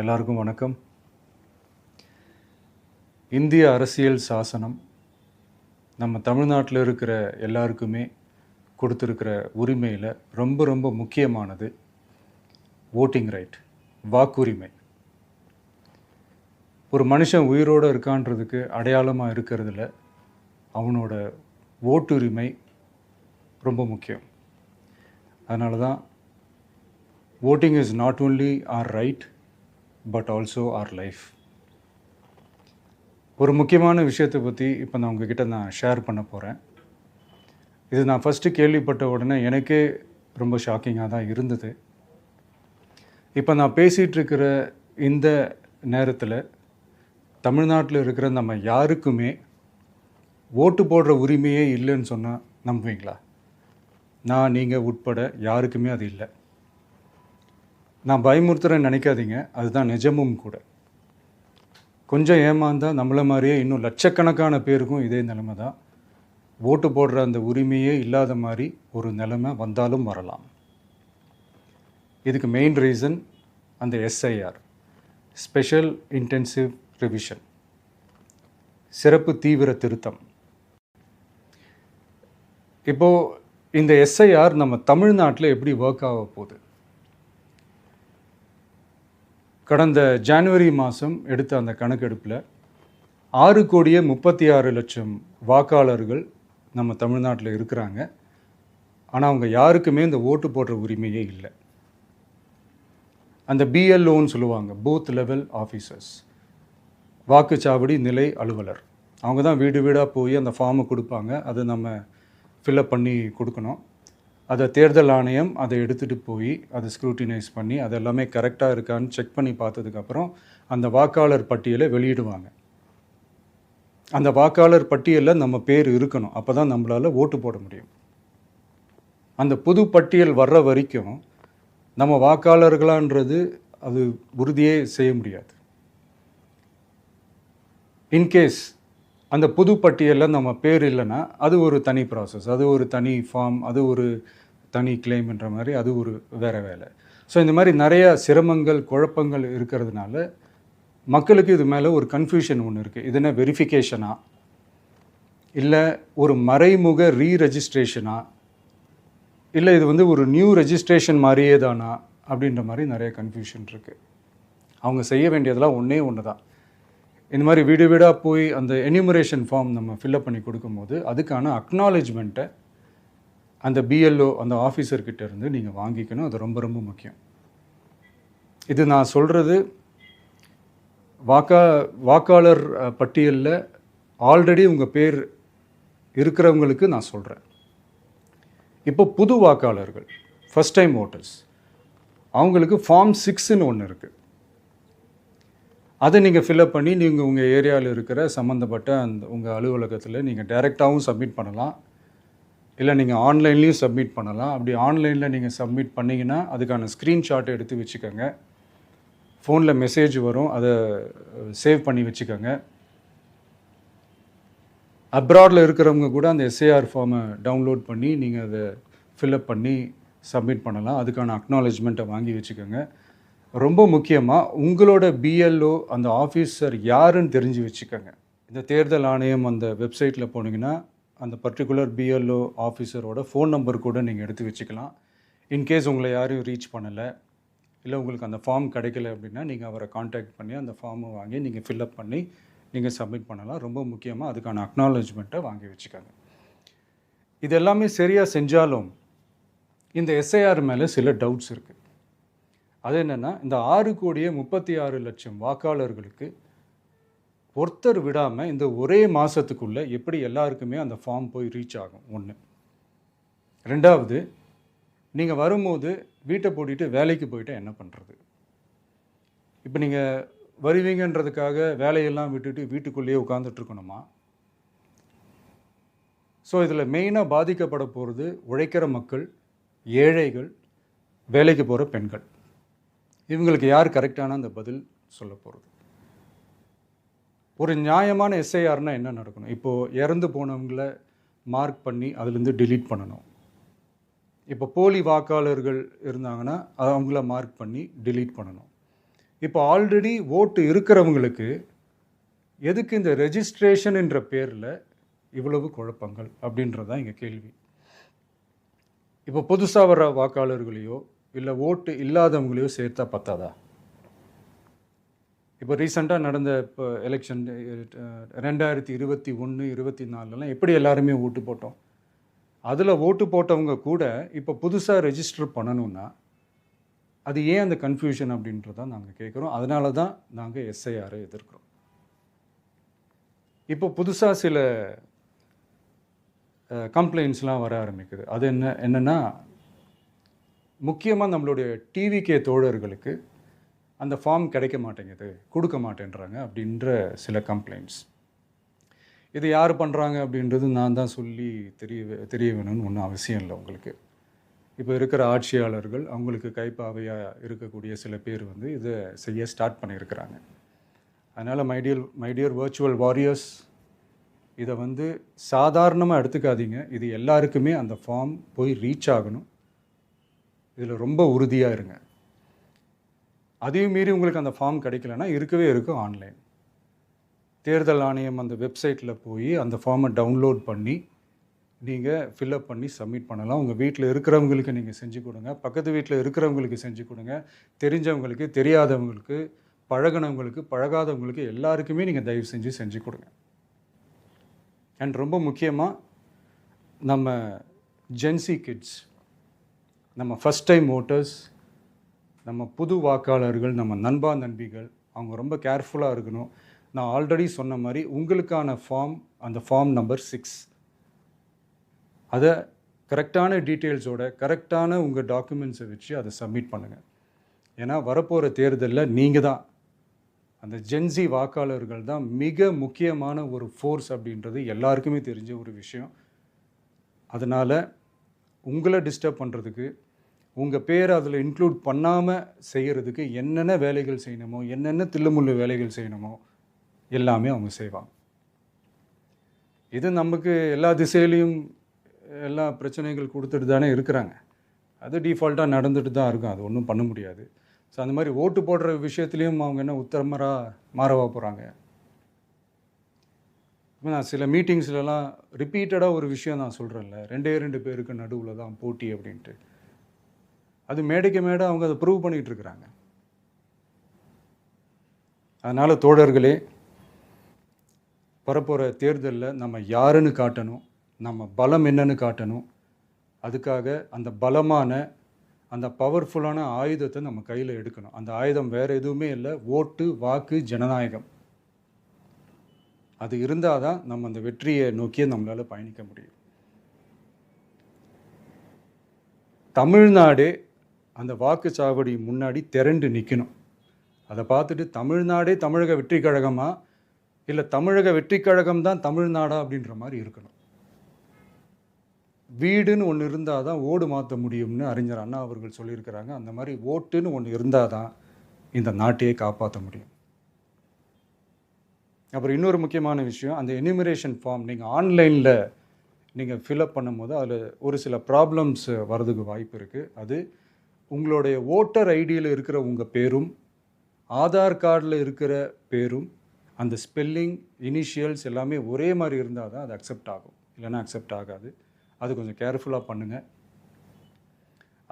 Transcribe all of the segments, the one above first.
எல்லாருக்கும் வணக்கம். இந்திய அரசியல் சாசனம் நம்ம தமிழ்நாட்டில் இருக்கிற எல்லாருக்குமே கொடுத்துருக்கிற உரிமையில் ரொம்ப ரொம்ப முக்கியமானது ஓட்டிங் ரைட், வாக்குரிமை. ஒரு மனுஷன் உயிரோடு இருக்கான்றதுக்கு அடையாளமாக இருக்கிறதுல அவனோட ஓட்டுரிமை ரொம்ப முக்கியம். அதனால தான் voting is not only our right but also our life. ஒரு முக்கியமான விஷயத்தை பற்றி இப்போ நான் உங்ககிட்ட ஷேர் பண்ண போகிறேன். இது நான் ஃபஸ்ட்டு கேள்விப்பட்ட உடனே எனக்கே ரொம்ப ஷாக்கிங்காக தான் இருந்தது. இப்போ நான் பேசிகிட்டு இருக்கிற இந்த நேரத்தில் தமிழ்நாட்டில் இருக்கிற நம்ம யாருக்குமே ஓட்டு போடுற உரிமையே இல்லைன்னு சொன்னால் நம்புவீங்களா? நான் நீங்கள் உட்பட யாருக்குமே அது இல்லை. நான் பயமுறுத்துறேன்னு நினைக்காதீங்க, அதுதான் நிஜமும் கூட. கொஞ்சம் ஏமாந்தால் நம்மளை மாதிரியே இன்னும் லட்சக்கணக்கான பேருக்கும் இதே நிலைமை தான். ஓட்டு போடுற அந்த உரிமையே இல்லாத மாதிரி ஒரு நிலைமை வந்தாலும் வரலாம். இதுக்கு மெயின் ரீசன் அந்த எஸ்ஐஆர், ஸ்பெஷல் இன்டென்சிவ் ரிவிஷன், சிறப்பு தீவிர திருத்தம். இப்போது இந்த எஸ்ஐஆர் நம்ம தமிழ்நாட்டில் எப்படி ஒர்க் ஆக போகுது? கடந்த ஜனவரி மாதம் எடுத்த அந்த கணக்கெடுப்பில் 6,36,00,000 வாக்காளர்கள் நம்ம தமிழ்நாட்டில் இருக்கிறாங்க. ஆனால் அவங்க யாருக்குமே இந்த ஓட்டு போடுற உரிமையே இல்லை. அந்த பிஎல்ஓன்னு சொல்லுவாங்க, பூத் லெவல் ஆஃபீஸர்ஸ், வாக்குச்சாவடி நிலை அலுவலர். அவங்க தான் வீடு வீடாக போய் அந்த ஃபார்மை கொடுப்பாங்க. அதை நம்ம ஃபில்அப் பண்ணி கொடுக்கணும். அதை தேர்தல் ஆணையம் அதை எடுத்துகிட்டு போய் அதை ஸ்க்ரூட்டினைஸ் பண்ணி அது எல்லாமே கரெக்டாக இருக்கான்னு செக் பண்ணி பார்த்ததுக்கப்புறம் அந்த வாக்காளர் பட்டியலை வெளியிடுவாங்க. அந்த வாக்காளர் பட்டியலில் நம்ம பேர் இருக்கணும், அப்போ தான் நம்மளால் ஓட்டு போட முடியும். அந்த புது பட்டியல் வர்ற வரைக்கும் நம்ம வாக்காளர்களான்றது அது உறுதியே செய்ய முடியாது. இன்கேஸ் அந்த புது பட்டியலில் நம்ம பேர் இல்லைன்னா அது ஒரு தனி ப்ராசஸ், அது ஒரு தனி ஃபார்ம், அது ஒரு தனி கிளைம்ன்ற மாதிரி அது ஒரு வேறு வேலை. ஸோ இந்த மாதிரி நிறையா சிரமங்கள் குழப்பங்கள் இருக்கிறதுனால மக்களுக்கு இது மேலே ஒரு கன்ஃபியூஷன் ஒன்று இருக்குது. இது என்ன வெரிஃபிகேஷனா இல்லை ஒரு மறைமுக ரீரெஜிஸ்ட்ரேஷனா இல்லை இது ஒரு நியூ ரெஜிஸ்ட்ரேஷன் மாதிரியே தானா அப்படின்ற மாதிரி நிறைய கன்ஃபியூஷன் இருக்குது. அவங்க செய்ய வேண்டியதெல்லாம் ஒன்று தான். இந்த மாதிரி வீடு வீடாக போய் அந்த எனிமரேஷன் ஃபார்ம் நம்ம ஃபில்அப் பண்ணி கொடுக்கும்போது அதுக்கான அக்னாலேஜ்மெண்ட்டை அந்த பிஎல்ஓ அந்த ஆஃபீஸர்கிட்ட இருந்து நீங்கள் வாங்கிக்கணும். அது ரொம்ப ரொம்ப முக்கியம். இது நான் சொல்கிறது வாக்காளர் பட்டியலில் ஆல்ரெடி உங்கள் பேர் இருக்கிறவங்களுக்கு நான் சொல்கிறேன். இப்போ புது வாக்காளர்கள், ஃபஸ்ட் டைம் ஓட்டர்ஸ், அவங்களுக்கு ஃபார்ம் 6ன்னு ஒன்று இருக்குது. அதை நீங்கள் ஃபில்அப் பண்ணி நீங்கள் உங்கள் ஏரியாவில் இருக்கிற சம்மந்தப்பட்ட அந்த உங்கள் அலுவலகத்தில் நீங்கள் டைரெக்டாகவும் சப்மிட் பண்ணலாம், இல்லை நீங்கள் ஆன்லைன்லேயும் சப்மிட் பண்ணலாம். அப்படி ஆன்லைனில் நீங்கள் சப்மிட் பண்ணிங்கன்னா அதுக்கான ஸ்க்ரீன்ஷாட் எடுத்து வச்சுக்கோங்க. ஃபோனில் மெசேஜ் வரும், அதை சேவ் பண்ணி வச்சுக்கோங்க. அப்ராடில் இருக்கிறவங்க கூட அந்த எஸ்ஏஆர் ஃபார்மை டவுன்லோட் பண்ணி நீங்கள் அதை ஃபில்அப் பண்ணி சப்மிட் பண்ணலாம். அதுக்கான அக்னாலேஜ்மெண்ட்டை வாங்கி வச்சுக்கோங்க. ரொம்ப முக்கியமாக உங்களோட பிஎல்ஓ அந்த ஆஃபீஸர் யாருன்னு தெரிஞ்சு வச்சுக்கோங்க. இந்த தேர்தல் ஆணையம் அந்த வெப்சைட்டில் போனீங்கன்னா அந்த பர்டிகுலர் பிஎல்ஓ ஆஃபீஸரோட ஃபோன் நம்பர் கூட நீங்கள் எடுத்து வச்சுக்கலாம். இன்கேஸ் உங்களை யாரும் ரீச் பண்ணலை இல்லை உங்களுக்கு அந்த ஃபார்ம் கிடைக்கல அப்படின்னா நீங்கள் அவரை காண்டாக்ட் பண்ணி அந்த ஃபார்மை வாங்கி நீங்கள் ஃபில்அப் பண்ணி நீங்கள் சப்மிட் பண்ணலாம். ரொம்ப முக்கியமாக அதுக்கான அக்னாலேஜ்மெண்ட்டை வாங்கி வச்சுக்கோங்க. இது எல்லாமே சரியாக செஞ்சாலும் இந்த எஸ்ஐஆர் மேலே சில டவுட்ஸ் இருக்குது. அது என்னென்னா, இந்த 6,36,00,000 வாக்காளர்களுக்கு ஒருத்தர் விடாமல் இந்த ஒரே மாதத்துக்குள்ளே எப்படி எல்லாருக்குமே அந்த ஃபார்ம் போய் ரீச் ஆகும்? ஒன்று. ரெண்டாவது, நீங்கள் வரும்போது வீட்டை பூட்டிட்டு வேலைக்கு போயிட்டு என்ன பண்ணுறது? இப்போ நீங்கள் வருவீங்கன்றதுக்காக வேலையெல்லாம் விட்டுட்டு வீட்டுக்குள்ளேயே உட்காந்துட்ருக்கணுமா? ஸோ இதில் மெயினாக பாதிக்கப்பட போகிறது உழைக்கிற மக்கள், ஏழைகள், வேலைக்கு போகிற பெண்கள். இவங்களுக்கு யார் கரெக்டான அந்த பதில் சொல்ல போகிறது? ஒரு நியாயமான எஸ்ஐஆர்னால் என்ன நடக்கணும்? இப்போது இறந்து போனவங்களை மார்க் பண்ணி அதுலேருந்து டிலீட் பண்ணணும். இப்போ போலி வாக்காளர்கள் இருந்தாங்கன்னா அவங்கள மார்க் பண்ணி டிலீட் பண்ணணும். இப்போ ஆல்ரெடி ஓட்டு இருக்கிறவங்களுக்கு எதுக்கு இந்த ரெஜிஸ்ட்ரேஷன் என்ற பேரில் இவ்வளவு குழப்பங்கள் அப்படின்றது தான் எங்கள் கேள்வி. இப்போ புதுசாக வர வாக்காளர்களையோ இல்லை ஓட்டு இல்லாதவங்களையோ சேர்த்தா பத்தாதா? இப்போ ரீசெண்டாக நடந்த இப்போ எலெக்ஷன் 2021, 24 எப்படி எல்லாருமே ஓட்டு போட்டோம்? அதில் ஓட்டு போட்டவங்க கூட இப்போ புதுசாக ரெஜிஸ்டர் பண்ணணும்னா அது ஏன் அந்த கன்ஃபியூஷன் அப்படின்றதான் நாங்கள் கேட்குறோம். அதனால தான் நாங்கள் எஸ்ஐஆரை எதிர்க்கிறோம். இப்போ புதுசாக சில கம்ப்ளைண்ட்ஸ்லாம் வர ஆரம்பிக்குது. அது என்னென்னா முக்கியமாக நம்மளுடைய டிவிகே தோழர்களுக்கு அந்த ஃபார்ம் கிடைக்க மாட்டேங்குது, கொடுக்க மாட்டேன்றாங்க அப்படின்ற சில கம்ப்ளைண்ட்ஸ். இது யார் பண்ணுறாங்க அப்படின்றது நான் தான் சொல்லி தெரிய வேணும்னு ஒன்றும் அவசியம் இல்லை உங்களுக்கு. இப்போ இருக்கிற ஆட்சியாளர்கள் அவங்களுக்கு கைப்பாவையாக இருக்கக்கூடிய சில பேர் இதை செய்ய ஸ்டார்ட் பண்ணியிருக்கிறாங்க. அதனால் மைடியர் வர்ச்சுவல் வாரியர்ஸ், இதை சாதாரணமாக எடுத்துக்காதீங்க. இது எல்லாருக்குமே அந்த ஃபார்ம் போய் ரீச் ஆகணும். இதில் ரொம்ப உறுதியாக இருங்க. அதையும் மீறி உங்களுக்கு அந்த ஃபார்ம் கிடைக்கலன்னா இருக்கவே இருக்கும் ஆன்லைன். தேர்தல் ஆணையம் அந்த வெப்சைட்டில் போய் அந்த ஃபார்மை டவுன்லோட் பண்ணி நீங்கள் ஃபில்அப் பண்ணி சப்மிட் பண்ணலாம். உங்கள் வீட்டில் இருக்கிறவங்களுக்கு நீங்கள் செஞ்சு கொடுங்க, பக்கத்து வீட்டில் இருக்கிறவங்களுக்கு செஞ்சு கொடுங்க, தெரிஞ்சவங்களுக்கு, தெரியாதவங்களுக்கு, பழகினவங்களுக்கு, பழகாதவங்களுக்கு எல்லாருக்குமே நீங்கள் தயவு செஞ்சு கொடுங்க. அண்ட் ரொம்ப முக்கியமாக நம்ம ஜென்சி கிட்ஸ், நம்ம ஃபஸ்ட் டைம் ஓட்டர்ஸ், நம்ம புது வாக்காளர்கள், நம்ம நண்பா நண்பிகள், அவங்க ரொம்ப கேர்ஃபுல்லாக இருக்கணும். நான் ஆல்ரெடி சொன்ன மாதிரி உங்களுக்கான ஃபார்ம், அந்த ஃபார்ம் நம்பர் 6, அதை கரெக்டான டீட்டெயில்ஸோட கரெக்டான உங்கள் டாக்குமெண்ட்ஸை வச்சு அதை சப்மிட் பண்ணுங்கள். ஏன்னா வரப்போகிற தேர்தலில் நீங்கள் தான், அந்த ஜென்சி வாக்காளர்கள் தான் மிக முக்கியமான ஒரு ஃபோர்ஸ் அப்படின்றது எல்லாருக்குமே தெரிஞ்ச ஒரு விஷயம். அதனால் உங்களை டிஸ்டர்ப் பண்ணுறதுக்கு, உங்கள் பேரை அதில் இன்க்ளூட் பண்ணாமல் செய்கிறதுக்கு என்னென்ன வேலைகள் செய்யணுமோ, என்னென்ன தில்லுமுள்ளு வேலைகள் செய்யணுமோ எல்லாமே அவங்க செய்வாங்க. இது நமக்கு எல்லா திசையிலையும் எல்லா பிரச்சனைகள் கொடுத்துட்டு தானே இருக்கிறாங்க. அது டிஃபால்ட்டாக நடந்துட்டு தான் இருக்கும், அது ஒன்றும் பண்ண முடியாது. ஸோ அந்த மாதிரி ஓட்டு போடுற விஷயத்துலேயும் அவங்க என்ன உத்தரமராக மாறவா போகிறாங்க? இப்போ நான் சில மீட்டிங்ஸ்லலாம் ரிப்பீட்டடாக ஒரு விஷயம் நான் சொல்கிறேன்ல, 2 பேருக்கு நடுவில் தான் போட்டி அப்படின்ட்டு. அது மேடைக்கு மேடை அவங்க அதை ப்ரூவ் பண்ணிகிட்டு இருக்கிறாங்க. அதனால் தோழர்களே, வரப்போகிற தேர்தலில் நம்ம யாருன்னு காட்டணும், நம்ம பலம் என்னன்னு காட்டணும். அதுக்காக அந்த பலமான, அந்த பவர்ஃபுல்லான ஆயுதத்தை நம்ம கையில் எடுக்கணும். அந்த ஆயுதம் வேறு எதுவுமே இல்லை, ஓட்டு, வாக்கு, ஜனநாயகம். அது இருந்தால் தான் நம்ம அந்த வெற்றியை நோக்கியே நம்மளால் பயணிக்க முடியும். தமிழ்நாடே அந்த வாக்குச்சாவடி முன்னாடி திரண்டு நிற்கணும். அதை பார்த்துட்டு தமிழ்நாடே தமிழக வெற்றி கழகமா இல்லை தமிழக வெற்றி கழகம் தான் தமிழ்நாடா அப்படின்ற மாதிரி இருக்கணும். வீடுன்னு ஒன்று இருந்தால் தான் ஓடு மாற்ற முடியும்னு அறிஞர் அண்ணா அவர்கள் சொல்லியிருக்கிறாங்க. அந்த மாதிரி ஓட்டுன்னு ஒன்று இருந்தால் தான் இந்த நாட்டையே காப்பாற்ற முடியும். அப்புறம் இன்னொரு முக்கியமான விஷயம், அந்த எனிமரேஷன் ஃபார்ம் நீங்கள் ஆன்லைனில் நீங்கள் ஃபில்அப் பண்ணும்போது அதில் ஒரு சில ப்ராப்ளம்ஸ் வர்றதுக்கு வாய்ப்பு இருக்குது. அது உங்களுடைய ஓட்டர் ஐடியில் இருக்கிற உங்கள் பேரும் ஆதார் கார்டில் இருக்கிற பேரும் அந்த ஸ்பெல்லிங், இனிஷியல்ஸ் எல்லாமே ஒரே மாதிரி இருந்தால் தான் அது அக்செப்ட் ஆகும், இல்லைன்னா அக்செப்ட் ஆகாது. அது கொஞ்சம் கேர்ஃபுல்லாக பண்ணுங்கள்.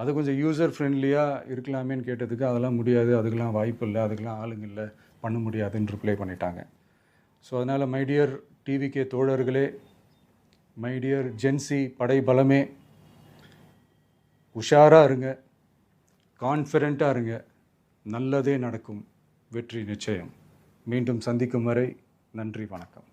அது கொஞ்சம் யூசர் ஃப்ரெண்ட்லியாக இருக்கலாமேன்னு கேட்டதுக்கு அதெல்லாம் முடியாது, அதுக்கெலாம் வாய்ப்பு இல்லை, அதுக்கெலாம் ஆளுங்க இல்லை, பண்ண முடியாதுன்னு ரிப்ளை பண்ணிட்டாங்க. ஸோ அதனால் மைடியர் டிவிகே தோழர்களே, மைடியர் ஜென்சி படை பலமே, உஷாராக இருங்க, கான்ஃபிடெண்ட்டாக இருங்க, நல்லதே நடக்கும், வெற்றி நிச்சயம். மீண்டும் சந்திக்கும் வரை நன்றி, வணக்கம்.